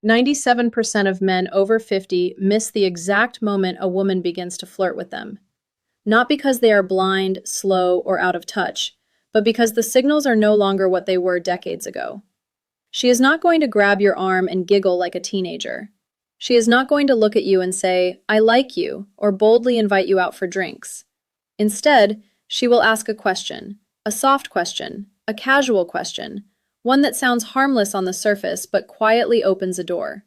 97% of men over 50 miss the exact moment a woman begins to flirt with them. Not because they are blind, slow, or out of touch, but because the signals are no longer what they were decades ago. She is not going to grab your arm and giggle like a teenager. She is not going to look at you and say, "I like you," or boldly invite you out for drinks. Instead, she will ask a soft question, a casual question, one that sounds harmless on the surface but quietly opens a door.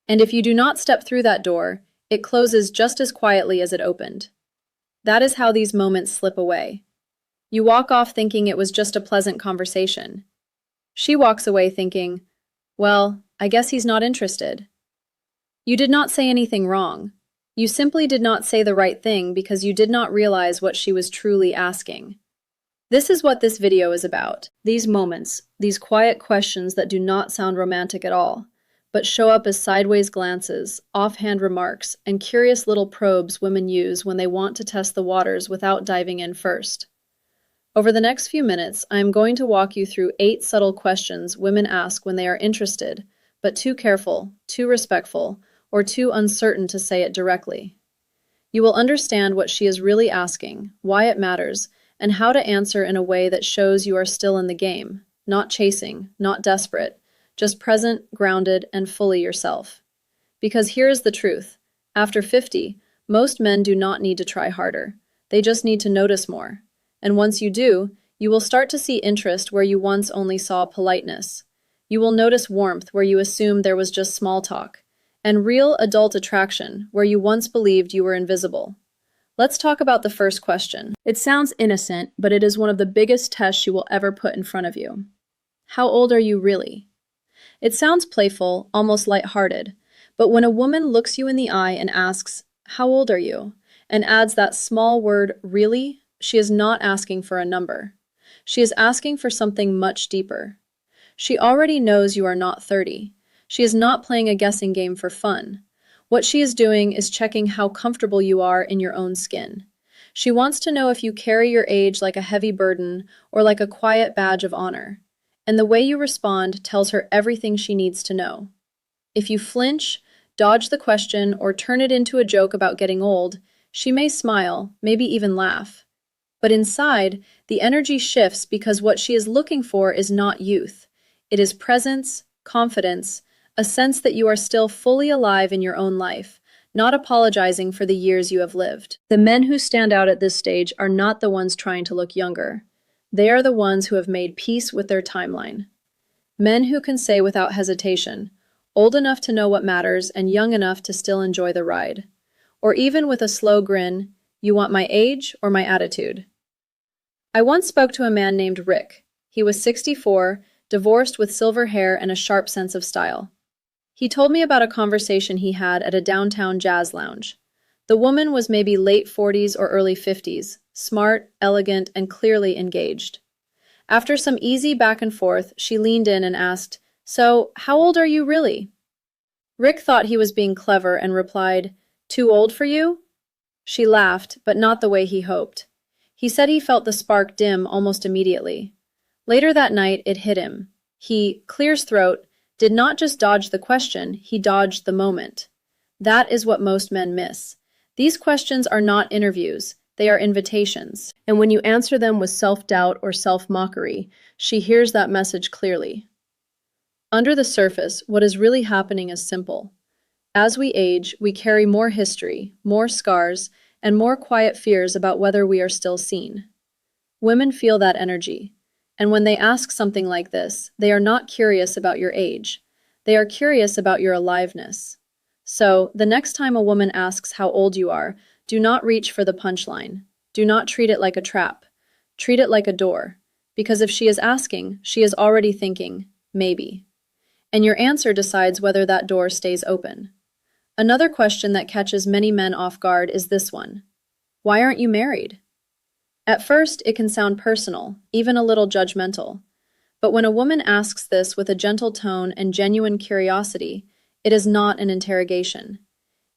And if you do not step through that door, it closes just as quietly as it opened. That is how these moments slip away. You walk off thinking it was just a pleasant conversation. She walks away thinking, well, I guess he's not interested. You did not say anything wrong. You simply did not say the right thing because you did not realize what she was truly asking. This is what this video is about. These moments, these quiet questions that do not sound romantic at all, but show up as sideways glances, offhand remarks, and curious little probes women use when they want to test the waters without diving in first. Over the next few minutes, I am going to walk you through 8 subtle questions women ask when they are interested, but too careful, too respectful, or too uncertain to say it directly. You will understand what she is really asking, why it matters, and how to answer in a way that shows you are still in the game, not chasing, not desperate, just present, grounded, and fully yourself. Because here is the truth. After 50, most men do not need to try harder. They just need to notice more. And once you do, you will start to see interest where you once only saw politeness. You will notice warmth where you assumed there was just small talk, and real adult attraction where you once believed you were invisible. Let's talk about the first question. It sounds innocent, but it is one of the biggest tests she will ever put in front of you. How old are you really? It sounds playful, almost lighthearted, but when a woman looks you in the eye and asks, "How old are you?" and adds that small word, "really," she is not asking for a number. She is asking for something much deeper. She already knows you are not 30. She is not playing a guessing game for fun. What she is doing is checking how comfortable you are in your own skin. She wants to know if you carry your age like a heavy burden or like a quiet badge of honor. And the way you respond tells her everything she needs to know. If you flinch, dodge the question, or turn it into a joke about getting old, she may smile, maybe even laugh. But inside, the energy shifts because what she is looking for is not youth. It is presence, confidence, a sense that you are still fully alive in your own life, not apologizing for the years you have lived. The men who stand out at this stage are not the ones trying to look younger. They are the ones who have made peace with their timeline. Men who can say without hesitation, old enough to know what matters and young enough to still enjoy the ride. Or even with a slow grin, "You want my age or my attitude?" I once spoke to a man named Rick. He was 64, divorced with silver hair and a sharp sense of style. He told me about a conversation he had at a downtown jazz lounge. The woman was maybe late 40s or early 50s, smart, elegant, and clearly engaged. After some easy back and forth, she leaned in and asked, "So, how old are you really?" Rick thought he was being clever and replied, "Too old for you?" She laughed, but not the way he hoped. He said he felt the spark dim almost immediately. Later that night, it hit him. He, clears throat, did not just dodge the question, he dodged the moment. That is what most men miss. These questions are not interviews, they are invitations. And when you answer them with self-doubt or self-mockery, she hears that message clearly. Under the surface, what is really happening is simple. As we age, we carry more history, more scars, and more quiet fears about whether we are still seen. Women feel that energy. And when they ask something like this, they are not curious about your age. They are curious about your aliveness. So, the next time a woman asks how old you are, do not reach for the punchline. Do not treat it like a trap. Treat it like a door. Because if she is asking, she is already thinking, maybe. And your answer decides whether that door stays open. Another question that catches many men off guard is this one. Why aren't you married? At first, it can sound personal, even a little judgmental. But when a woman asks this with a gentle tone and genuine curiosity, it is not an interrogation.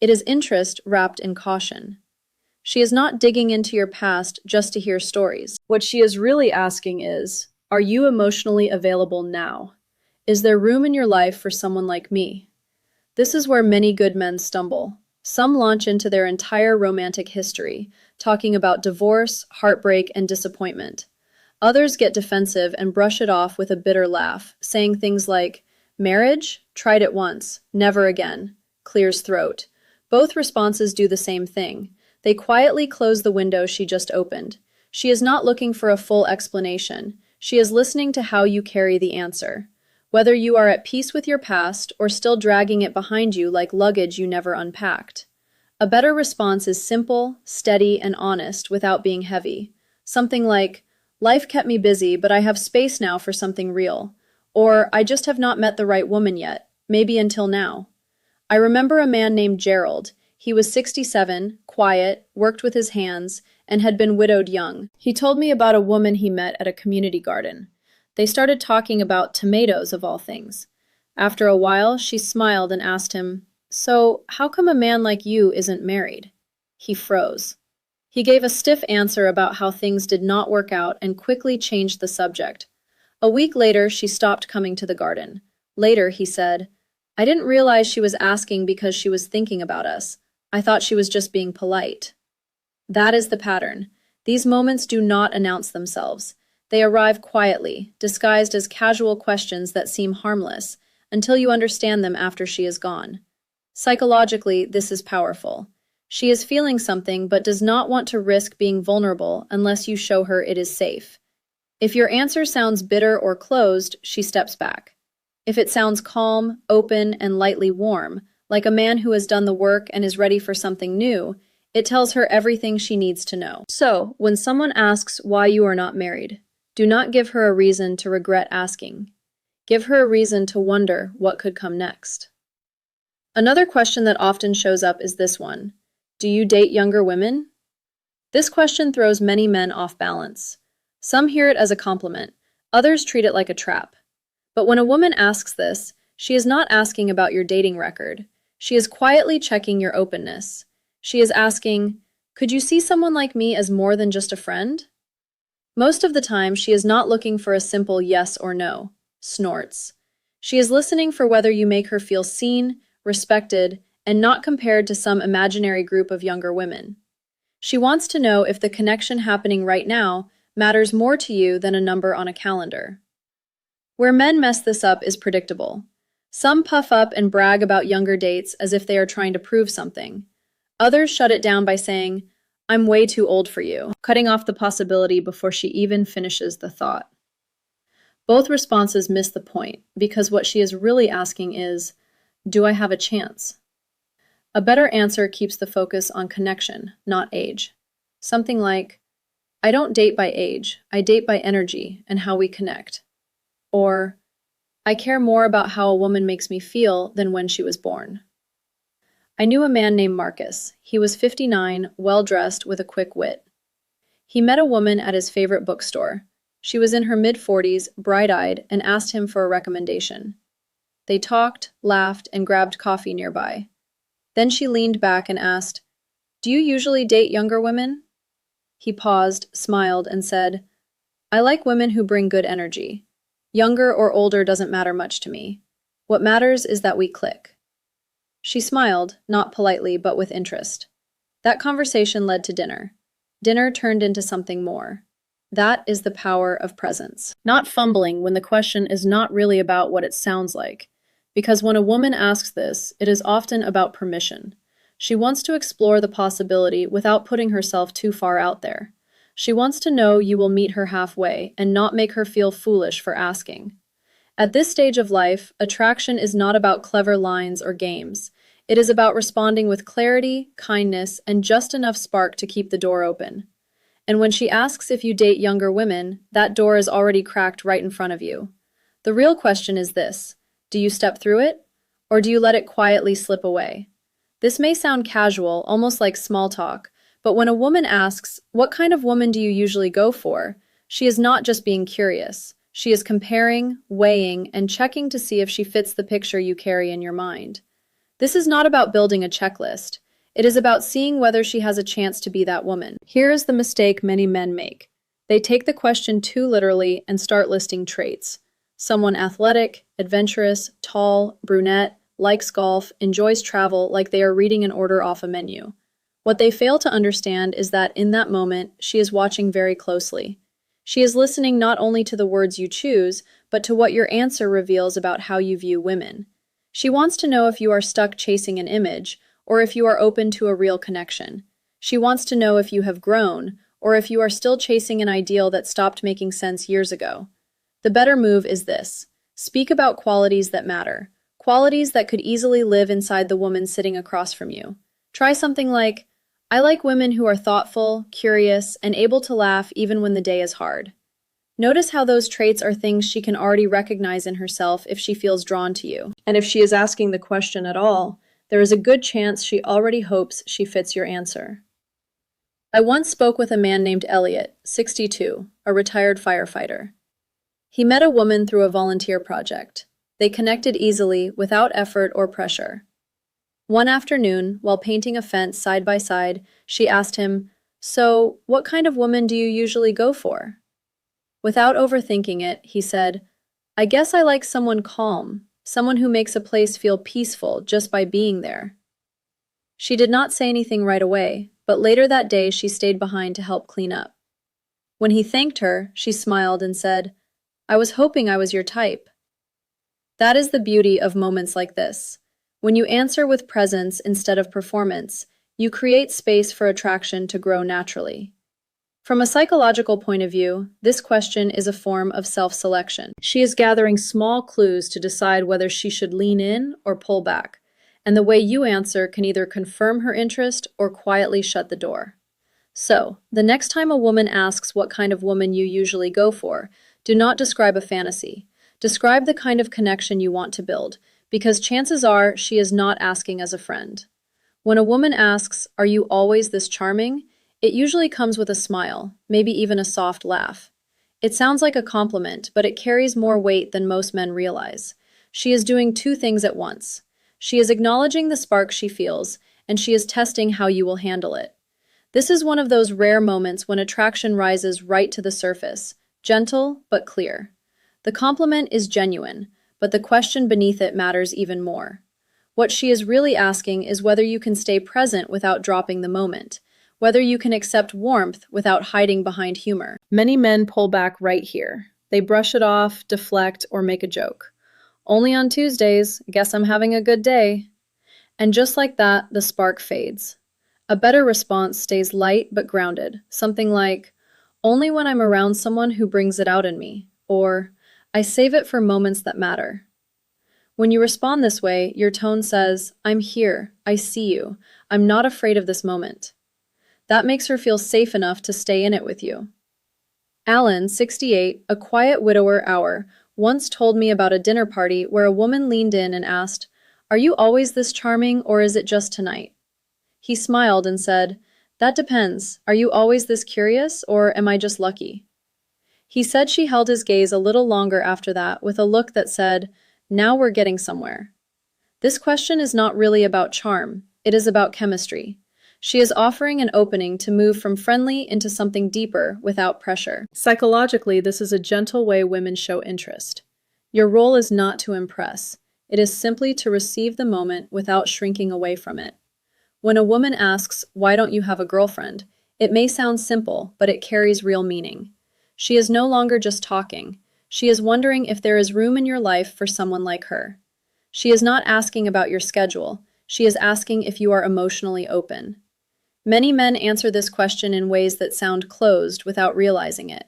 It is interest wrapped in caution. She is not digging into your past just to hear stories. What she is really asking is, are you emotionally available now? Is there room in your life for someone like me? This is where many good men stumble. Some launch into their entire romantic history, talking about divorce, heartbreak, and disappointment. Others get defensive and brush it off with a bitter laugh, saying things like, "Marriage? Tried it once. Never again." Clears throat. Both responses do the same thing. They quietly close the window she just opened. She is not looking for a full explanation. She is listening to how you carry the answer. Whether you are at peace with your past or still dragging it behind you like luggage you never unpacked. A better response is simple, steady, and honest without being heavy. Something like, "Life kept me busy, but I have space now for something real." Or, "I just have not met the right woman yet, maybe until now." I remember a man named Gerald. He was 67, quiet, worked with his hands, and had been widowed young. He told me about a woman he met at a community garden. They started talking about tomatoes, of all things. After a while, she smiled and asked him, "So, how come a man like you isn't married?" He froze. He gave a stiff answer about how things did not work out and quickly changed the subject. A week later, she stopped coming to the garden. Later, he said, "I didn't realize she was asking because she was thinking about us. I thought she was just being polite." That is the pattern. These moments do not announce themselves. They arrive quietly, disguised as casual questions that seem harmless, until you understand them after she is gone. Psychologically, this is powerful. She is feeling something but does not want to risk being vulnerable unless you show her it is safe. If your answer sounds bitter or closed, she steps back. If it sounds calm, open, and lightly warm, like a man who has done the work and is ready for something new, it tells her everything she needs to know. So, when someone asks why you are not married, do not give her a reason to regret asking. Give her a reason to wonder what could come next. Another question that often shows up is this one. Do you date younger women? This question throws many men off balance. Some hear it as a compliment, others treat it like a trap. But when a woman asks this, she is not asking about your dating record. She is quietly checking your openness. She is asking, could you see someone like me as more than just a friend? Most of the time, she is not looking for a simple yes or no. Snorts. She is listening for whether you make her feel seen, respected, and not compared to some imaginary group of younger women. She wants to know if the connection happening right now matters more to you than a number on a calendar. Where men mess this up is predictable. Some puff up and brag about younger dates as if they are trying to prove something. Others shut it down by saying, "I'm way too old for you," cutting off the possibility before she even finishes the thought. Both responses miss the point, because what she is really asking is, do I have a chance? A better answer keeps the focus on connection, not age. Something like, I don't date by age, I date by energy and how we connect. Or, I care more about how a woman makes me feel than when she was born. I knew a man named Marcus. He was 59, well-dressed, with a quick wit. He met a woman at his favorite bookstore. She was in her mid-40s, bright-eyed, and asked him for a recommendation. They talked, laughed, and grabbed coffee nearby. Then she leaned back and asked, "Do you usually date younger women?" He paused, smiled, and said, "I like women who bring good energy. Younger or older doesn't matter much to me. What matters is that we click." She smiled, not politely, but with interest. That conversation led to dinner. Dinner turned into something more. That is the power of presence. Not fumbling when the question is not really about what it sounds like. Because when a woman asks this, it is often about permission. She wants to explore the possibility without putting herself too far out there. She wants to know you will meet her halfway and not make her feel foolish for asking. At this stage of life, attraction is not about clever lines or games. It is about responding with clarity, kindness, and just enough spark to keep the door open. And when she asks if you date younger women, that door is already cracked right in front of you. The real question is this: do you step through it, or do you let it quietly slip away? This may sound casual, almost like small talk, but when a woman asks, "What kind of woman do you usually go for?" she is not just being curious. She is comparing, weighing, and checking to see if she fits the picture you carry in your mind. This is not about building a checklist. It is about seeing whether she has a chance to be that woman. Here is the mistake many men make. They take the question too literally and start listing traits. Someone athletic, adventurous, tall, brunette, likes golf, enjoys travel like they are reading an order off a menu. What they fail to understand is that in that moment, she is watching very closely. She is listening not only to the words you choose, but to what your answer reveals about how you view women. She wants to know if you are stuck chasing an image, or if you are open to a real connection. She wants to know if you have grown, or if you are still chasing an ideal that stopped making sense years ago. The better move is this. Speak about qualities that matter, qualities that could easily live inside the woman sitting across from you. Try something like, I like women who are thoughtful, curious, and able to laugh even when the day is hard. Notice how those traits are things she can already recognize in herself if she feels drawn to you. And if she is asking the question at all, there is a good chance she already hopes she fits your answer. I once spoke with a man named Elliot, 62, a retired firefighter. He met a woman through a volunteer project. They connected easily, without effort or pressure. One afternoon, while painting a fence side by side, she asked him, "So, what kind of woman do you usually go for?" Without overthinking it, he said, "I guess I like someone calm, someone who makes a place feel peaceful just by being there." She did not say anything right away, but later that day she stayed behind to help clean up. When he thanked her, she smiled and said, "I was hoping I was your type." That is the beauty of moments like this. When you answer with presence instead of performance, you create space for attraction to grow naturally. From a psychological point of view, this question is a form of self-selection. She is gathering small clues to decide whether she should lean in or pull back, and the way you answer can either confirm her interest or quietly shut the door. So, the next time a woman asks what kind of woman you usually go for, do not describe a fantasy. Describe the kind of connection you want to build, because chances are she is not asking as a friend. When a woman asks, "Are you always this charming?" it usually comes with a smile, maybe even a soft laugh. It sounds like a compliment, but it carries more weight than most men realize. She is doing two things at once. She is acknowledging the spark she feels, and she is testing how you will handle it. This is one of those rare moments when attraction rises right to the surface, gentle but clear. The compliment is genuine, but the question beneath it matters even more. What she is really asking is whether you can stay present without dropping the moment, whether you can accept warmth without hiding behind humor. Many men pull back right here. They brush it off, deflect, or make a joke. "Only on Tuesdays, guess I'm having a good day." And just like that, the spark fades. A better response stays light but grounded, something like, "Only when I'm around someone who brings it out in me," or "I save it for moments that matter." When you respond this way, your tone says, "I'm here, I see you, I'm not afraid of this moment." That makes her feel safe enough to stay in it with you. Alan, 68, a quiet widower hour, once told me about a dinner party where a woman leaned in and asked, "Are you always this charming, or is it just tonight?" He smiled and said, "That depends. Are you always this curious, or am I just lucky?" He said she held his gaze a little longer after that with a look that said, "Now we're getting somewhere." This question is not really about charm. It is about chemistry. She is offering an opening to move from friendly into something deeper without pressure. Psychologically, this is a gentle way women show interest. Your role is not to impress. It is simply to receive the moment without shrinking away from it. When a woman asks, "Why don't you have a girlfriend?" it may sound simple, but it carries real meaning. She is no longer just talking. She is wondering if there is room in your life for someone like her. She is not asking about your schedule. She is asking if you are emotionally open. Many men answer this question in ways that sound closed without realizing it.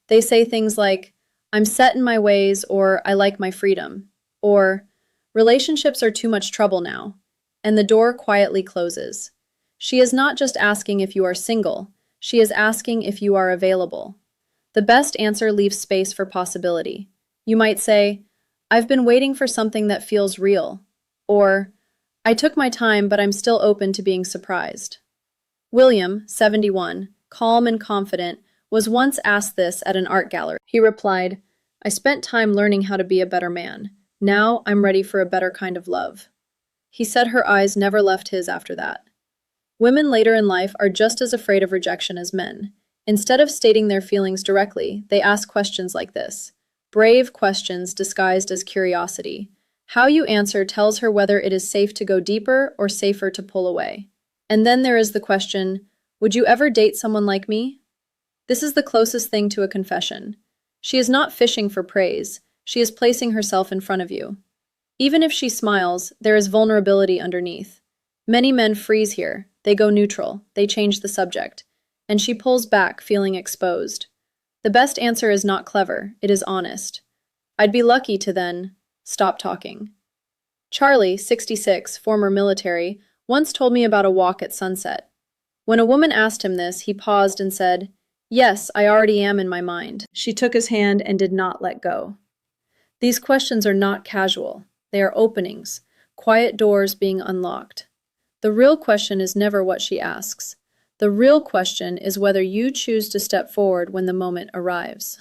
They say things like, "I'm set in my ways," or "I like my freedom," or "Relationships are too much trouble now," and the door quietly closes. She is not just asking if you are single. She is asking if you are available. The best answer leaves space for possibility. You might say, "I've been waiting for something that feels real," or "I took my time, but I'm still open to being surprised." William, 71, calm and confident, was once asked this at an art gallery. He replied, "I spent time learning how to be a better man. Now I'm ready for a better kind of love." He said her eyes never left his after that. Women later in life are just as afraid of rejection as men. Instead of stating their feelings directly, they ask questions like this. Brave questions disguised as curiosity. How you answer tells her whether it is safe to go deeper or safer to pull away. And then there is the question, would you ever date someone like me? This is the closest thing to a confession. She is not fishing for praise, she is placing herself in front of you. Even if she smiles, there is vulnerability underneath. Many men freeze here, they go neutral, they change the subject, and she pulls back, feeling exposed. The best answer is not clever, it is honest. I'd be lucky to then stop talking. Charlie, 66, former military, once told me about a walk at sunset. When a woman asked him this, he paused and said, "Yes, I already am in my mind." She took his hand and did not let go. These questions are not casual. They are openings, quiet doors being unlocked. The real question is never what she asks. The real question is whether you choose to step forward when the moment arrives.